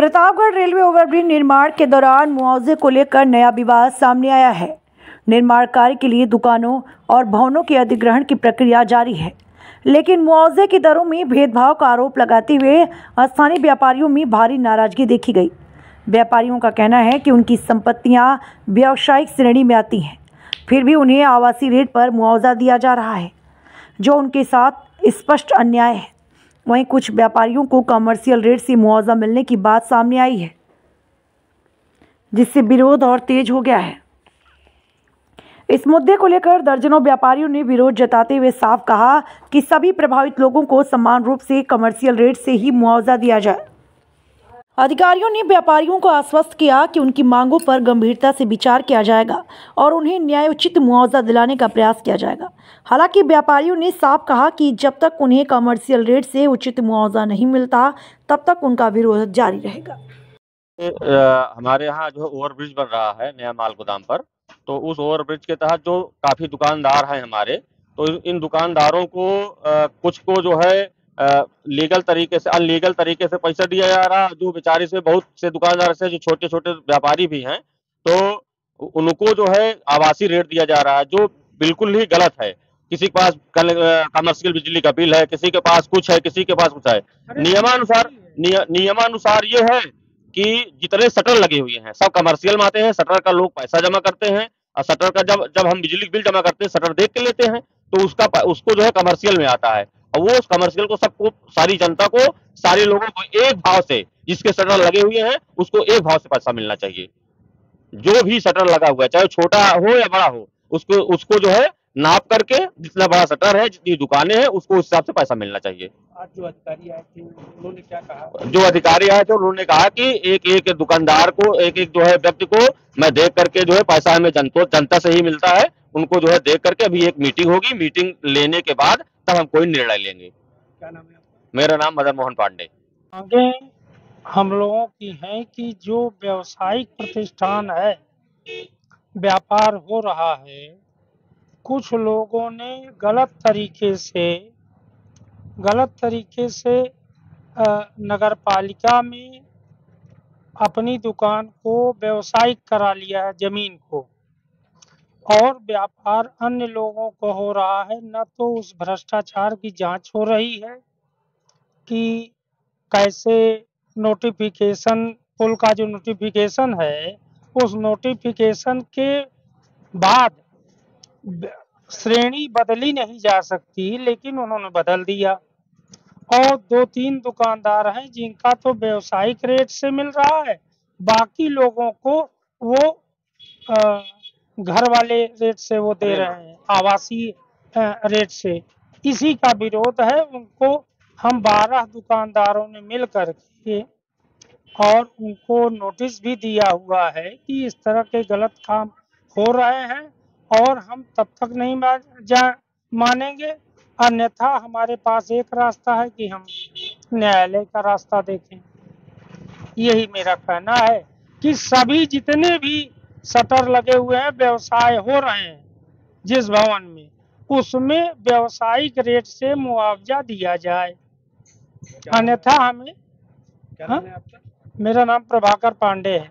Pratapgarh railway overbridge निर्माण के दौरान मुआवजे को लेकर नया विवाद सामने आया है। निर्माण कार्य के लिए दुकानों और भवनों के अधिग्रहण की प्रक्रिया जारी है, लेकिन मुआवजे की दरों में भेदभाव का आरोप लगाते हुए स्थानीय व्यापारियों में भारी नाराजगी देखी गई। व्यापारियों का कहना है कि उनकी संपत्तियां व्यावसायिक श्रेणी में आती हैं, फिर भी उन्हें आवासीय रेट पर मुआवजा दिया जा रहा है, जो उनके साथ स्पष्ट अन्याय है। वहीं कुछ व्यापारियों को कमर्शियल रेट से मुआवजा मिलने की बात सामने आई है, जिससे विरोध और तेज हो गया है। इस मुद्दे को लेकर दर्जनों व्यापारियों ने विरोध जताते हुए साफ कहा कि सभी प्रभावित लोगों को समान रूप से कमर्शियल रेट से ही मुआवजा दिया जाए। अधिकारियों ने व्यापारियों को आश्वस्त किया कि उनकी मांगों पर गंभीरता से विचार किया जाएगा और उन्हें न्यायोचित मुआवजा दिलाने का प्रयास किया जाएगा। हालांकि व्यापारियों ने साफ कहा कि जब तक उन्हें कमर्शियल रेट से उचित मुआवजा नहीं मिलता, तब तक उनका विरोध जारी रहेगा। हमारे यहाँ जो ओवरब्रिज बन रहा है नया माल गोदाम पर, तो उस ओवरब्रिज के तहत जो काफी दुकानदार हैं हमारे, तो इन दुकानदारों को कुछ को जो है लीगल तरीके से अनलीगल तरीके से पैसा दिया जा रहा है। जो बेचारे से बहुत से दुकानदार से जो छोटे छोटे व्यापारी भी हैं, तो उनको जो है आवासीय रेट दिया जा रहा है, जो बिल्कुल ही गलत है। किसी के पास कमर्शियल बिजली का बिल है, किसी के पास कुछ है, किसी के पास कुछ है। नियमानुसार ये है कि जितने शटर लगे हुए हैं सब कमर्शियल में आते हैं। शटर का लोग पैसा जमा करते हैं और शटर का जब हम बिजली बिल जमा करते हैं, शटर देख के लेते हैं, तो उसको जो है कमर्शियल में आता है। और वो उस कमर्शियल को सबको, सारी जनता को, सारे लोगों को एक भाव से, जिसके शटर लगे हुए हैं उसको एक भाव से पैसा मिलना चाहिए। जो भी शटर लगा हुआ है, चाहे छोटा हो या बड़ा हो, उसको जो है नाप करके, जितना बड़ा शटर है, जितनी दुकानें हैं, उसको उस हिसाब से पैसा मिलना चाहिए। आज जो अधिकारी आए थे उन्होंने क्या कहा? जो अधिकारी आए थे उन्होंने कहा कि एक एक दुकानदार को, एक एक जो है व्यक्ति को मैं देख करके जो है पैसा हमें जनता से ही मिलता है, उनको जो है देख करके अभी एक मीटिंग होगी, मीटिंग लेने के बाद तब हम कोई निर्णय लेंगे। क्या नाम है आपका? मेरा नाम मदन मोहन पांडे। आगे हम लोगों की है कि जो व्यावसायिक प्रतिष्ठान है, व्यापार हो रहा है, कुछ लोगों ने गलत तरीके से नगर पालिका में अपनी दुकान को व्यावसायिक करा लिया है, जमीन को, और व्यापार अन्य लोगों को हो रहा है। न तो उस भ्रष्टाचार की जांच हो रही है कि कैसे नोटिफिकेशन, पुल का जो नोटिफिकेशन है, उस नोटिफिकेशन के बाद श्रेणी बदली नहीं जा सकती, लेकिन उन्होंने बदल दिया। और 2-3 दुकानदार हैं जिनका तो व्यावसायिक रेट से मिल रहा है, बाकी लोगों को वो घर वाले रेट से वो दे रहे हैं, आवासीय रेट से। इसी का विरोध है। उनको हम 12 दुकानदारों ने मिल करके और उनको नोटिस भी दिया हुआ है कि इस तरह के गलत काम हो रहे हैं, और हम तब तक नहीं मानेंगे, अन्यथा हमारे पास एक रास्ता है कि हम न्यायालय का रास्ता देखें। यही मेरा कहना है कि सभी जितने भी शटर लगे हुए हैं, व्यवसाय हो रहे हैं जिस भवन में, उसमें व्यावसायिक रेट से मुआवजा दिया जाए, अन्यथा हमें। क्या नाम है आपका? मेरा नाम प्रभाकर पांडे है।